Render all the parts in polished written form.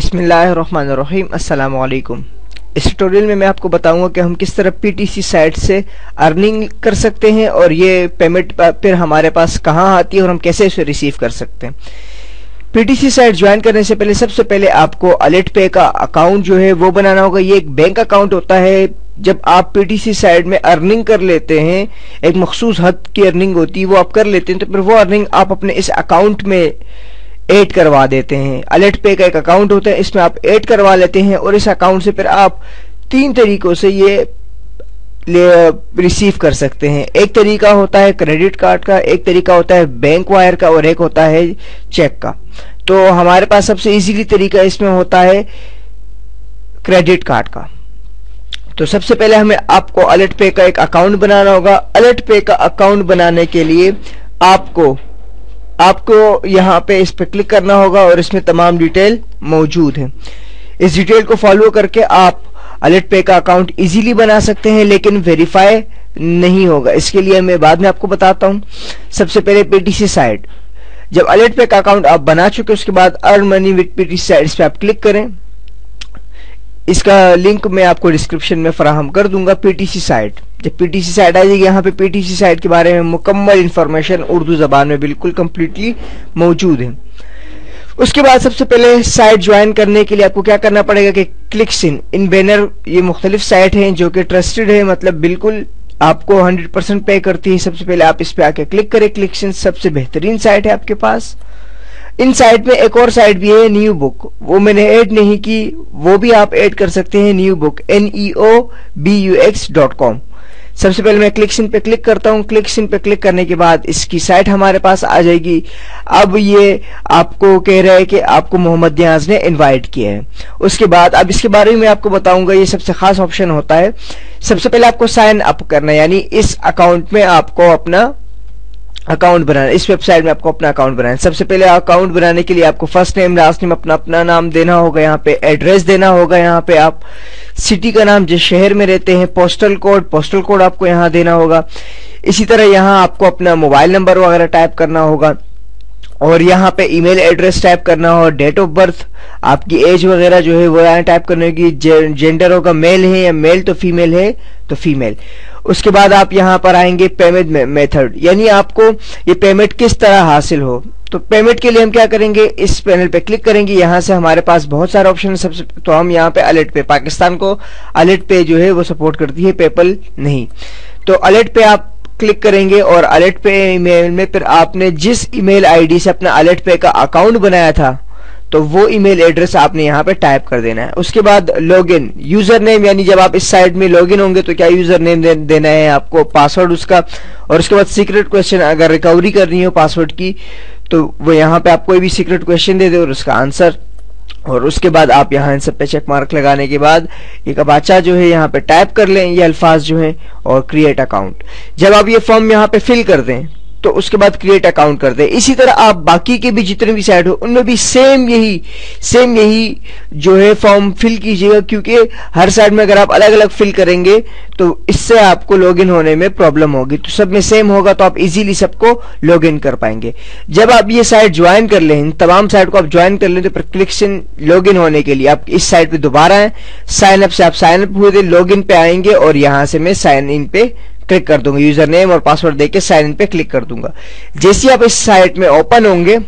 बिस्मिल्लाहिर्रहमानिर्रहीम, अस्सलाम वालेकुम। इस ट्यूटोरियल में मैं आपको बताऊंगा कि हम किस तरह पीटीसी साइट से अर्निंग कर सकते हैं और ये पेमेंट फिर हमारे पास कहाँ आती है और हम कैसे इसे रिसीव कर सकते हैं। पीटीसी साइट ज्वाइन करने से पहले सबसे पहले आपको अलर्ट पे का अकाउंट जो है वो बनाना होगा। ये एक बैंक अकाउंट होता है। जब आप पीटीसी साइट में अर्निंग कर लेते हैं, एक मखसूस हद की अर्निंग होती है वो आप कर लेते हैं, तो फिर वो अर्निंग आप अपने इस अकाउंट में ऐड करवा देते हैं। अलर्ट पे का एक अकाउंट होता है, इसमें आप ऐड करवा लेते हैं और इस अकाउंट से फिर आप 3 तरीकों से ये रिसीव कर सकते हैं। एक तरीका होता है क्रेडिट कार्ड का, एक तरीका होता है बैंक वायर का और एक होता है चेक का। तो हमारे पास सबसे इजीली तरीका इसमें होता है क्रेडिट कार्ड का। तो सबसे पहले हमें आपको अलर्ट पे का एक अकाउंट बनाना होगा। अलर्ट पे का अकाउंट बनाने के लिए आपको यहाँ पे इस पे क्लिक करना होगा और इसमें तमाम डिटेल मौजूद है। इस डिटेल को फॉलो करके आप अलर्ट पे का अकाउंट इजीली बना सकते हैं, लेकिन वेरीफाई नहीं होगा। इसके लिए मैं बाद में आपको बताता हूं। सबसे पहले पीटीसी साइट, जब अलर्ट पे का अकाउंट आप बना चुके उसके बाद earn money with PTC site इस पे आप क्लिक करें। इसका लिंक मैं आपको डिस्क्रिप्शन में फराहम कर दूंगा। पीटीसी साइट, जब पीटीसी साइट आ जाएगी यहाँ पे पीटीसी साइट के बारे में मुकम्मल इंफॉर्मेशन उर्दू जबान में बिल्कुल कंप्लीटली मौजूद है। उसके बाद सबसे पहले साइट ज्वाइन करने के लिए आपको क्या करना पड़ेगा कि क्लिक्स इन बैनर, ये मुख्तलिफ साइट हैं जो कि ट्रस्टेड है, मतलब बिल्कुल आपको 100% पे करती है। सबसे पहले आप इस पे आके क्लिक करें। क्लिक्स इन सबसे बेहतरीन साइट है आपके पास। इन साइट में एक और साइट भी है न्यू बुक, वो मैंने ऐड नहीं की, वो भी आप ऐड कर सकते हैं। New book neobux.com। सबसे पहले मैं क्लिक्स इन पे क्लिक करता हूं। क्लिक्स इन पे क्लिक करने के बाद इसकी साइट हमारे पास आ जाएगी। अब ये आपको कह रहा है कि आपको मोहम्मद नियाज ने इनवाइट किया है। उसके बाद अब इसके बारे में आपको बताऊंगा। ये सबसे खास ऑप्शन होता है। सबसे पहले आपको साइन अप करना है, यानी इस अकाउंट में आपको अपना अकाउंट बनाना, इस वेबसाइट में आपको अपना अकाउंट बनाना है। सबसे पहले अकाउंट बनाने के लिए आपको फर्स्ट नेम लास्ट नेम अपना नाम देना होगा। यहाँ पे एड्रेस देना होगा। यहाँ पे आप सिटी का नाम, जिस शहर में रहते हैं, पोस्टल कोड आपको यहाँ देना होगा। इसी तरह यहाँ आपको अपना मोबाइल नंबर वगैरह टाइप करना होगा और यहाँ पे ईमेल एड्रेस टाइप करना होगा। डेट ऑफ बर्थ, आपकी एज वगैरह जो है वो यहाँ टाइप करने होगी। जेंडर होगा मेल है या मेल तो फीमेल है तो फीमेल। उसके बाद आप यहाँ पर आएंगे पेमेंट मेथड, यानी आपको ये पेमेंट किस तरह हासिल हो। तो पेमेंट के लिए हम क्या करेंगे, इस पैनल पे क्लिक करेंगे। यहाँ से हमारे पास बहुत सारे ऑप्शन है। सबसे तो हम यहाँ पे अलर्ट पे, पाकिस्तान को अलर्ट पे जो है वो सपोर्ट करती है, पेपल नहीं। तो अलर्ट पे आप क्लिक करेंगे और अलर्ट पे ईमेल में फिर आपने जिस ईमेल आईडी से अपना अलर्ट पे का अकाउंट बनाया था तो वो ईमेल एड्रेस आपने यहाँ पे टाइप कर देना है। उसके बाद लॉगिन, यूजर नेम, यानी जब आप इस साइट में लॉगिन होंगे तो क्या यूजर नेम देना है आपको, पासवर्ड उसका, और उसके बाद सीक्रेट क्वेश्चन, अगर रिकवरी करनी हो पासवर्ड की तो वो यहाँ पे आप कोई भी सीक्रेट क्वेश्चन दे दे और उसका आंसर। और उसके बाद आप यहाँ इन सब पे चेक मार्क लगाने के बाद एक अबाचा जो है यहाँ पे टाइप कर लें, ये अल्फाज जो है, और क्रिएट अकाउंट। जब आप ये फॉर्म यहाँ पे फिल कर दें तो उसके बाद क्रिएट अकाउंट कर दे। इसी तरह आप बाकी के भी जितने भी साइट हो उनमें भी सेम यही जो है फॉर्म फिल कीजिएगा, क्योंकि हर साइट में अगर आप अलग अलग फिल करेंगे तो इससे आपको लॉगिन होने में प्रॉब्लम होगी। तो सब में सेम होगा तो आप इजीली सबको लॉगिन कर पाएंगे। जब आप ये साइट ज्वाइन कर लें, तमाम साइट को आप ज्वाइन कर लें, तो फिर क्लिक्स लॉगिन होने के लिए आप इस साइट पे दोबारा आए। साइन अप से आप साइन अप हुए थे, लॉगिन पे आएंगे और यहां से मैं साइन इन पे क्लिक कर दूंगा। यूजर नेम और पासवर्ड देके साइन इन पे क्लिक कर दूंगा। जैसे आप इस साइट में ओपन होंगे,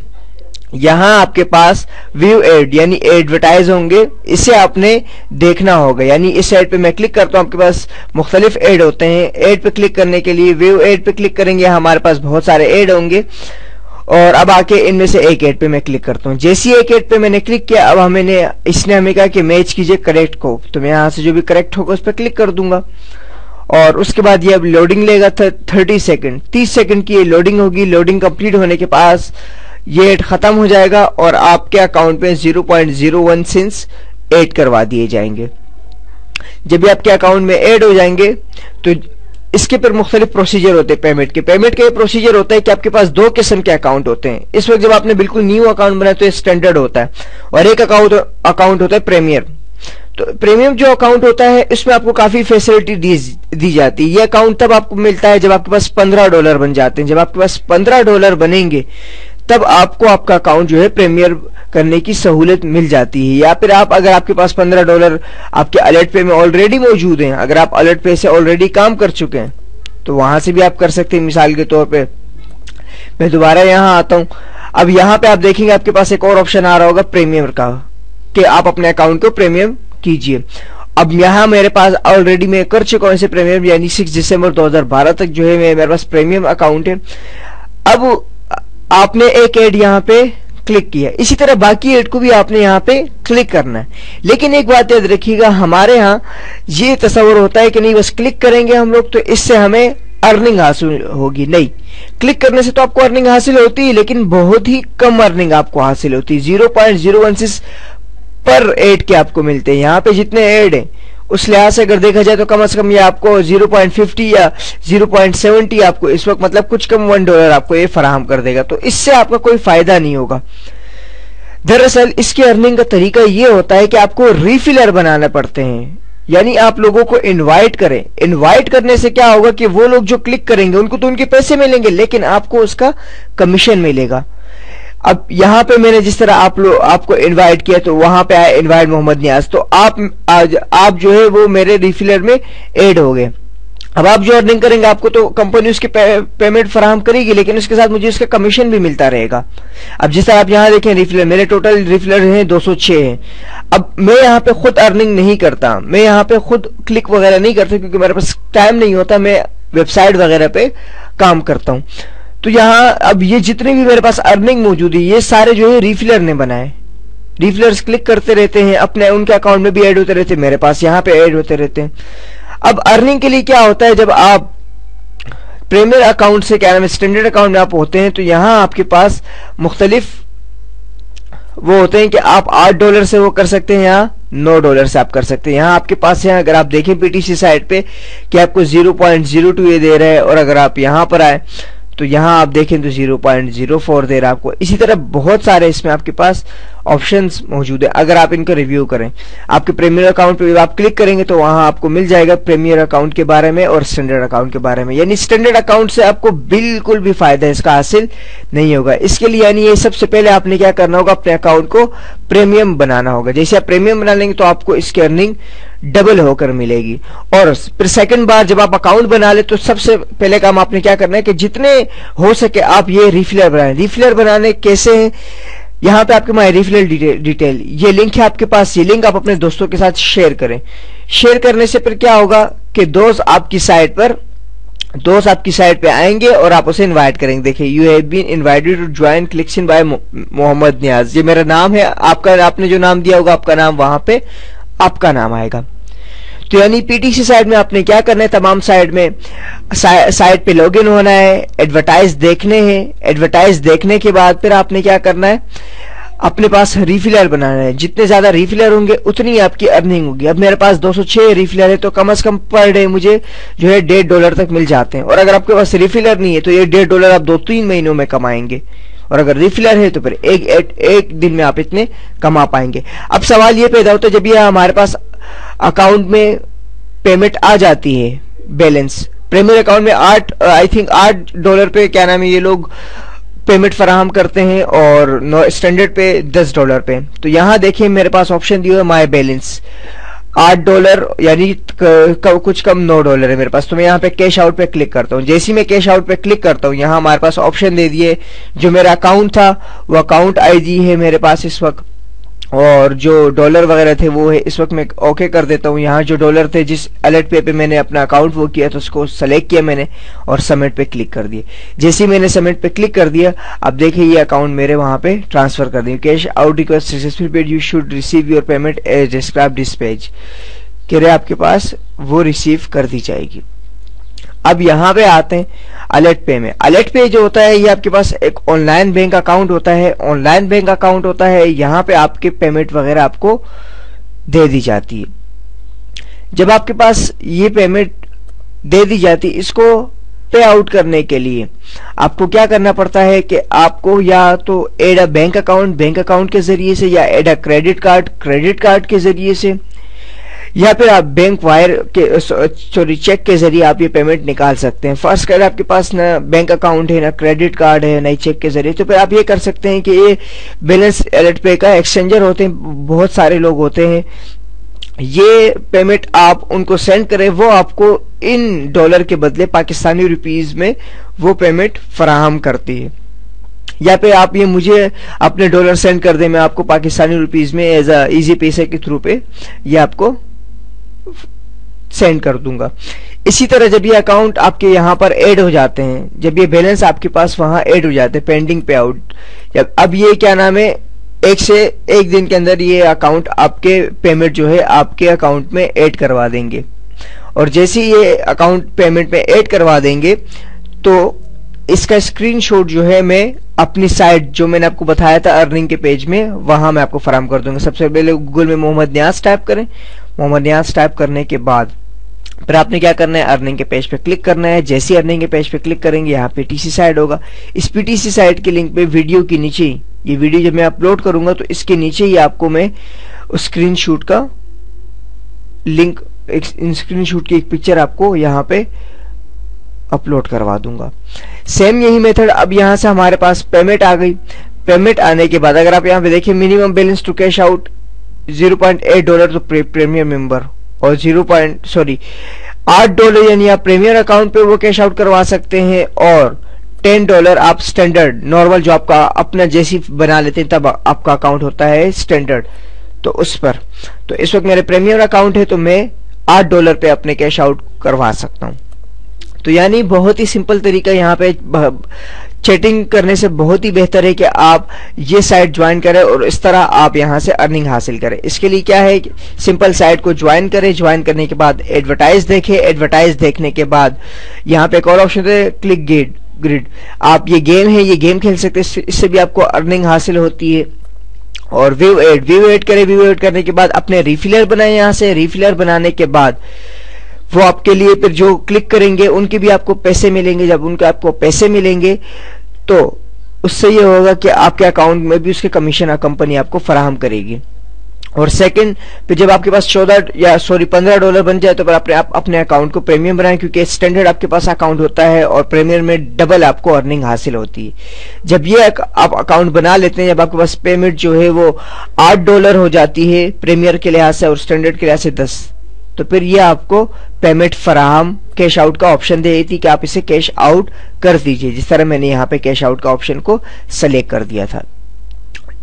यहां आपके पास व्यू एड यानी एडवर्टाइज होंगे, इसे आपने देखना होगा। यानी इस साइट पे मैं क्लिक करता हूं, आपके पास मुख्तलिफ एड होते हैं। एड पे क्लिक करने के लिए व्यू एड पे क्लिक करेंगे, हमारे पास बहुत सारे एड होंगे और अब आके इनमें से एक एड पे मैं क्लिक करता हूं। जैसे एक एड पे मैंने क्लिक किया, अब इसने हमें कहा कि मैच कीजिए करेक्ट को, तो मैं यहां से जो भी करेक्ट होगा उस पर क्लिक कर दूंगा और उसके बाद ये अब लोडिंग लेगा 30 सेकंड की ये लोडिंग होगी। लोडिंग कंप्लीट होने के पास ये एड खत्म हो जाएगा और आपके अकाउंट में 0.01 सेंट्स ऐड करवा दिए जाएंगे। जब भी आपके अकाउंट में ऐड हो जाएंगे तो इसके पर मुख्तलिफ प्रोसीजर होते हैं पेमेंट के। पेमेंट का ये प्रोसीजर होता है कि आपके पास दो किस्म के अकाउंट होते हैं। इस वक्त जब आपने बिल्कुल न्यू अकाउंट बनाया तो ये स्टैंडर्ड होता है, और एक अकाउंट होता है प्रीमियर। तो प्रीमियम जो अकाउंट होता है इसमें आपको काफी फैसिलिटी दी जाती है। ये अकाउंट तब आपको मिलता है जब आपके पास $15 बन जाते हैं। जब आपके पास $15 बनेंगे तब आपको आपका अकाउंट जो है प्रीमियर करने की सहूलियत मिल जाती है। या फिर आप अगर आपके पास $15 आपके अलर्ट पे में ऑलरेडी मौजूद हैं, अगर आप अलर्ट पे से ऑलरेडी काम कर चुके हैं तो वहां से भी आप कर सकते हैं। मिसाल के तौर पे मैं दोबारा यहां आता हूं। अब यहां पे आप देखेंगे आपके पास एक और ऑप्शन आ रहा होगा प्रीमियर का, कि आप अपने अकाउंट को प्रीमियम कीजिए। अब यहां मेरे पास ऑलरेडी मैं कर चुका हूं इसे प्रीमियम, यानी 6 दिसंबर 2012 तक जो है मेरे पास प्रीमियम अकाउंट है। अब आपने एक ऐड यहां पे क्लिक किया, इसी तरह बाकी ऐड को भी आपने यहां पे क्लिक करना है। लेकिन एक बात याद रखिएगा, हमारे यहां ये तस्वर होता है कि नहीं बस क्लिक करेंगे हम लोग तो इससे हमें अर्निंग हासिल होगी। नहीं, क्लिक करने से तो आपको अर्निंग हासिल होती है, लेकिन बहुत ही कम अर्निंग आपको हासिल होती है। 0.016 पर ऐड के आपको मिलते हैं। यहाँ पे जितने ऐड हैं उस लिहाज से अगर देखा जाए तो कम से कम ये आपको 0.50 या 0.70 आपको इस वक्त मतलब कुछ कम $1 आपको ये फराहम कर देगा। तो इससे आपका कोई फायदा नहीं होगा। दरअसल इसकी अर्निंग का तरीका ये होता है कि आपको रीफिलर बनाने पड़ते हैं, यानी आप लोगों को इनवाइट करें। इनवाइट करने से क्या होगा कि वो लोग जो क्लिक करेंगे उनको तो उनके पैसे मिलेंगे, लेकिन आपको उसका कमीशन मिलेगा। अब यहां पे मैंने जिस तरह आपको इनवाइट किया तो वहां पे आया इनवाइट मोहम्मद नियाज, तो आप जो है वो मेरे रिफिलर में ऐड हो गए। अब आप जो अर्निंग करेंगे आपको तो कंपनी उसकी पेमेंट फराहम करेगी, लेकिन उसके साथ मुझे उसका कमीशन भी मिलता रहेगा। अब जिस तरह आप यहां देखें रिफिलर, मेरे टोटल रिफिलर हैं 206 हैं। अब मैं यहाँ पे खुद अर्निंग नहीं करता, मैं यहाँ पे खुद क्लिक वगैरह नहीं करता क्योंकि मेरे पास टाइम नहीं होता, मैं वेबसाइट वगैरह पे काम करता हूं। तो यहाँ अब ये जितने भी मेरे पास अर्निंग मौजूद है ये सारे जो है रिफिलर ने बनाए। रिफिलर्स क्लिक करते रहते हैं, अपने उनके अकाउंट में भी ऐड होते रहते हैं, मेरे पास यहाँ पे ऐड होते रहते हैं। अब अर्निंग के लिए क्या होता है, जब आप प्रीमियर अकाउंट से क्या नाम है स्टैंडर्ड अकाउंट में आप होते हैं तो यहाँ आपके पास मुख्तलिफ वो होते हैं कि आप $8 से वो कर सकते हैं या $9 से आप कर सकते हैं। यहाँ आपके पास है, अगर आप देखें पीटीसी साइट पे कि आपको 0.02 ये दे रहा है, और अगर आप यहाँ पर आए तो यहाँ आप देखें तो 0.04 दे रहा है आपको। इसी तरह बहुत सारे इसमें आपके पास ऑप्शंस मौजूद है। अगर आप इनको रिव्यू करें, आपके प्रीमियर अकाउंट पे आप क्लिक करेंगे तो वहां आपको मिल जाएगा प्रीमियर अकाउंट के बारे में और स्टैंडर्ड अकाउंट के बारे में। यानी स्टैंडर्ड अकाउंट से आपको बिल्कुल भी फायदा इसका हासिल नहीं होगा। इसके लिए यानी ये सबसे पहले आपने क्या करना होगा, अपने अकाउंट को प्रीमियम बनाना होगा। जैसे आप प्रीमियम बना लेंगे तो आपको इसकी अर्निंग डबल होकर मिलेगी। और फिर सेकंड बार जब आप अकाउंट बना ले तो सबसे पहले काम आपने क्या करना है कि जितने हो सके आप ये रिफिलर बनाएं। रिफिलर बनाने कैसे हैं, यहाँ पे आपके माय रिफिलर डिटेल ये लिंक है आपके पास, ये लिंक आप अपने दोस्तों के साथ शेयर करें। शेयर करने से फिर क्या होगा कि दोस्त आपकी साइट पे आएंगे और आप उसे इनवाइट करेंगे। देखिए, you have been invited to join collection by Mohammad Niyaz, ये मेरा नाम है, आपने जो नाम दिया होगा आपका नाम वहां पे आपका नाम आएगा। तो यानी पीटीसी साइट में आपने क्या करना है, तमाम साइट पे लॉगिन होना है, एडवर्टाइज देखने हैं, एडवर्टाइज देखने के बाद फिर आपने क्या करना है, अपने पास रिफिलर बनाना है। जितने ज्यादा रिफिलर होंगे उतनी आपकी अर्निंग होगी। अब मेरे पास 206 रिफिलर है तो कम से कम पर डे मुझे जो है $1.5 तक मिल जाते हैं। और अगर आपके पास रिफिलर नहीं है तो ये $1.5 आप 2-3 महीनों में कमाएंगे, और अगर रिफिलर है तो फिर एक दिन में आप इतने कमा पाएंगे। अब सवाल ये पैदा होता है, जब ये हमारे पास अकाउंट में पेमेंट आ जाती है, बैलेंस प्रीमियर अकाउंट में $8 पे क्या नाम है ये लोग पेमेंट फराहम करते हैं, और स्टैंडर्ड पे $10 पे। तो यहां देखिए मेरे पास ऑप्शन दिया है माय बैलेंस, $8 यानी कुछ कम $9 है मेरे पास। तो मैं यहाँ पे कैश आउट पे क्लिक करता हूँ। जैसे ही मैं कैश आउट पे क्लिक करता हूँ यहाँ हमारे पास ऑप्शन दे दिए, जो मेरा अकाउंट था वो अकाउंट आईडी है मेरे पास इस वक्त, और जो डॉलर वगैरह थे वो है इस वक्त मैं ओके कर देता हूँ। यहाँ जो डॉलर थे जिस अलर्ट पे मैंने अपना अकाउंट वो किया तो उसको सेलेक्ट किया मैंने और सबमिट पे क्लिक कर दिया। जैसे ही मैंने सबमिट पे क्लिक कर दिया, अब देखिए ये अकाउंट मेरे वहां पे ट्रांसफर कर दिया। Cash out request successful paid, you should receive your payment as described this page, कह रहे आपके पास वो रिसीव कर दी जाएगी। अब यहाँ पे आते हैं अलर्ट पे में। अलर्ट पे जो होता है ये आपके पास एक ऑनलाइन बैंक अकाउंट होता है। ऑनलाइन बैंक अकाउंट होता है, यहाँ पे आपके पेमेंट वगैरह आपको दे दी जाती है। जब आपके पास ये पेमेंट दे दी जाती है, इसको पे आउट करने के लिए आपको क्या करना पड़ता है कि आपको या तो ऐड अ बैंक अकाउंट के जरिए से, या ऐड अ क्रेडिट कार्ड के जरिए से, या फिर आप बैंक वायर के चेक के जरिए आप ये पेमेंट निकाल सकते हैं। फर्स्ट अगर आपके पास ना बैंक अकाउंट है, ना क्रेडिट कार्ड है, ना चेक के जरिए, तो फिर आप ये कर सकते हैं कि ये बैलेंस अलर्ट पे का एक्सचेंजर होते हैं, बहुत सारे लोग होते हैं, ये पेमेंट आप उनको सेंड करें, वो आपको इन डॉलर के बदले पाकिस्तानी रुपीस में वो पेमेंट फराहम करती है। या फिर आप ये मुझे अपने डॉलर सेंड कर दें, मैं आपको पाकिस्तानी रुपीस में एज अ इजी पैसे के थ्रू पे ये आपको सेंड कर दूंगा। इसी तरह जब ये अकाउंट आपके यहाँ पर ऐड हो जाते हैं, जब ये बैलेंस आपके पास वहां ऐड हो जाते हैं पेंडिंग पे आउट, अब ये क्या नाम है, एक दिन के अंदर ये अकाउंट आपके पेमेंट जो है आपके अकाउंट में ऐड करवा देंगे। और जैसे ये अकाउंट पेमेंट में ऐड करवा देंगे तो इसका स्क्रीनशॉट जो है मैं अपनी साइट जो मैंने आपको बताया था अर्निंग के पेज में, वहां मैं आपको फराहम कर दूंगा। सबसे पहले गूगल में मोहम्मद नियाज टाइप करें। मोहम्मद नियाज टाइप करने के बाद फिर आपने क्या करना है, अर्निंग के पेज पे क्लिक करना है। जैसे अर्निंग के पेज पे क्लिक करेंगे यहाँ पे पीटीसी साइट होगा। इस पीटीसी साइट के लिंक पे वीडियो के नीचे, ये वीडियो जब मैं अपलोड करूंगा तो इसके नीचे ही आपको मैं स्क्रीनशॉट का लिंक, स्क्रीनशॉट की एक पिक्चर आपको यहाँ पे अपलोड करवा दूंगा। सेम यही मेथड, अब यहाँ से हमारे पास पेमेंट आ गई। पेमेंट आने के बाद अगर आप यहाँ पे देखिए minimum balance to cash out $0.8 तो प्रीमियर मेंबर, और $8 यानी आप प्रीमियर अकाउंट पे वो कैश आउट करवा सकते हैं, और $10 आप स्टैंडर्ड नॉर्मल जो आपका अपना जैसी बना लेते हैं तब आपका अकाउंट होता है स्टैंडर्ड, तो उस पर। तो इस वक्त मेरे प्रीमियर अकाउंट है तो मैं $8 पे अपने कैश आउट करवा सकता हूं। तो यानी बहुत ही सिंपल तरीका, यहाँ पे चैटिंग करने से बहुत ही बेहतर है कि आप ये साइट ज्वाइन करें और इस तरह आप यहाँ से अर्निंग हासिल करें। इसके लिए क्या है, सिंपल साइट को ज्वाइन करें। ज्वाइन करने के बाद एडवर्टाइज देखें। एडवर्टाइज देखने के बाद यहाँ पे एक और ऑप्शन है क्लिक ग्रिड। आप ये गेम है, ये गेम खेल सकते हैं, इससे भी आपको अर्निंग हासिल होती है। और व्यू एड करें। व्यू एड करने के बाद अपने रिफिलर बनाए। यहाँ से रिफिलर बनाने के बाद वो आपके लिए फिर जो क्लिक करेंगे उनके भी आपको पैसे मिलेंगे। जब उनके आपको पैसे मिलेंगे तो उससे ये होगा कि आपके अकाउंट में भी उसके कमीशन कंपनी आपको फराहम करेगी। और सेकंड फिर जब आपके पास $15 बन जाए तो फिर आप अपने अकाउंट को प्रीमियम बनाएं, क्योंकि स्टैंडर्ड आपके पास अकाउंट होता है और प्रीमियम में डबल आपको अर्निंग हासिल होती है। जब ये आप अकाउंट बना लेते हैं, जब आपके पास पेमेंट जो है वो $8 हो जाती है प्रीमियर के लिहाज से और स्टैंडर्ड के लिहाज से 10, तो फिर ये आपको पेमेंट फराहम कैश आउट का ऑप्शन दे देती कि आप इसे कैश आउट कर दीजिए, जिस तरह मैंने यहाँ पे कैश आउट का ऑप्शन को सेलेक्ट कर दिया था।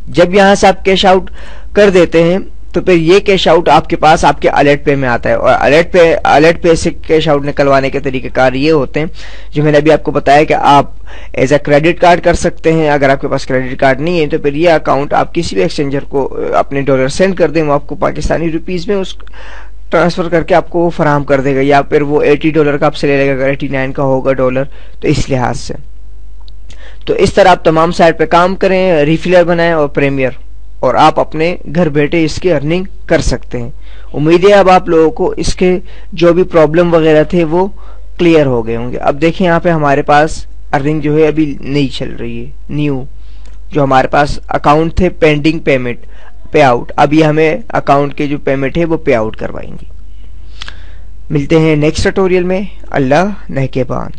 जब यहां से आप कैश आउट कर देते हैं तो फिर ये कैश आउट आपके पास आपके अलर्ट पे में आता है। और अलर्ट पे से कैश आउट निकलवाने के तरीकेकार ये होते हैं जो मैंने अभी आपको बताया कि आप एज अ क्रेडिट कार्ड कर सकते हैं। अगर आपके पास क्रेडिट कार्ड नहीं है तो फिर ये अकाउंट आप किसी भी एक्सचेंजर को अपने डॉलर सेंड कर दें, वो आपको पाकिस्तानी रुपीज में उस ट्रांसफर करके आपको वो फराहम कर देगा, या फिर वो $80 का आपसे ले लेगा अगर 89 का होगा डॉलर, तो इस लिहाज से। तो इस तरह आप तमाम साइट पे काम करें, रिफिलर बनाएं और प्रीमियर, और आप अपने घर बैठे इसकी अर्निंग कर सकते हैं। उम्मीद है अब आप लोगों को इसके जो भी प्रॉब्लम वगैरह थे वो क्लियर हो गए होंगे। अब देखिए यहाँ पे हमारे पास अर्निंग जो है अभी नहीं चल रही है, न्यू जो हमारे पास अकाउंट थे पेंडिंग पेमेंट पे आउट, अभी हमें अकाउंट के जो पेमेंट है वो पे आउट करवाएंगे। मिलते हैं नेक्स्ट ट्यूटोरियल में। अल्लाह नेहकेबान।